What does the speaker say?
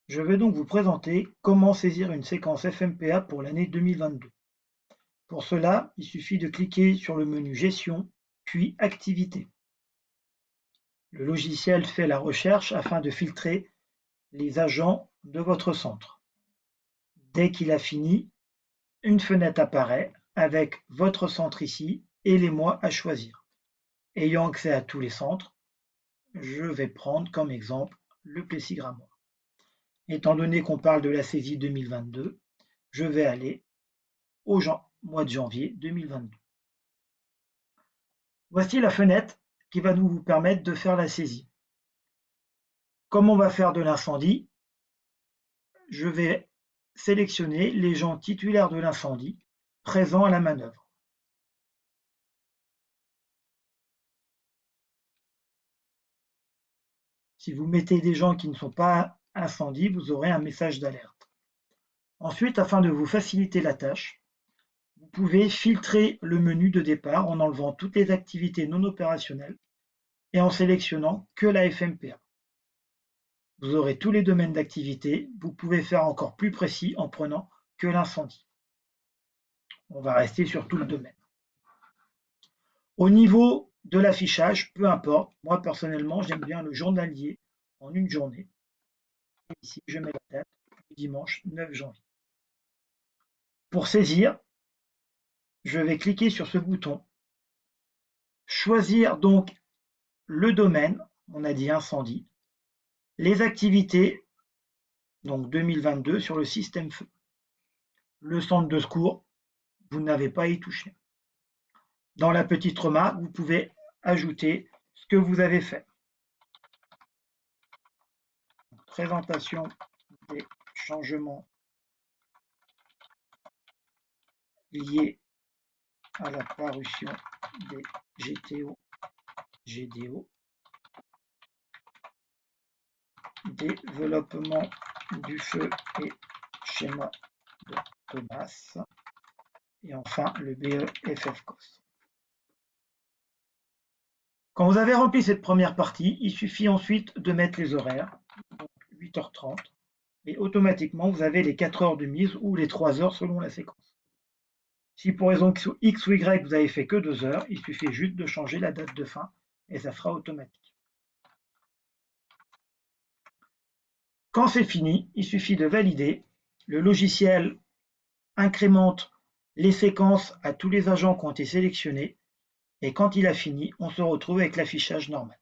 Je vais donc vous présenter comment saisir une séquence FMPA pour l'année 2022. Pour cela, il suffit de cliquer sur le menu Gestion, puis Activités. Le logiciel fait la recherche afin de filtrer les agents de votre centre. Dès qu'il a fini, une fenêtre apparaît avec votre centre ici et les mois à choisir. Ayant accès à tous les centres, je vais prendre comme exemple le Plessis-Gramois. Étant donné qu'on parle de la saisie 2022, je vais aller au mois de janvier 2022. Voici la fenêtre qui va nous permettre de faire la saisie. Comme on va faire de l'incendie, je vais sélectionner les gens titulaires de l'incendie présents à la manœuvre. Si vous mettez des gens qui ne sont pas incendies, vous aurez un message d'alerte. Ensuite, afin de vous faciliter la tâche, vous pouvez filtrer le menu de départ en enlevant toutes les activités non opérationnelles et en sélectionnant que la FMPA. Vous aurez tous les domaines d'activité, vous pouvez faire encore plus précis en prenant que l'incendie. On va rester sur tout le domaine. Au niveau de l'affichage, peu importe, moi personnellement j'aime bien le journalier en une journée. Et ici je mets la date du dimanche 9 janvier. Pour saisir, je vais cliquer sur ce bouton, choisir donc le domaine, on a dit incendie, les activités, donc 2022 sur le système feu. Le centre de secours, vous n'avez pas à y toucher. Dans la petite remarque, vous pouvez ajouter ce que vous avez fait. Présentation des changements liés à la parution des GTO, GDO, développement du feu et schéma de Thomas, et enfin le BE-FFCOS. Quand vous avez rempli cette première partie, il suffit ensuite de mettre les horaires, donc 8h30, et automatiquement vous avez les 4 heures de mise ou les 3 heures selon la séquence. Si pour raison X ou Y vous avez fait que 2 heures, il suffit juste de changer la date de fin et ça sera automatique. Quand c'est fini, il suffit de valider. Le logiciel incrémente les séquences à tous les agents qui ont été sélectionnés et quand il a fini, on se retrouve avec l'affichage normal.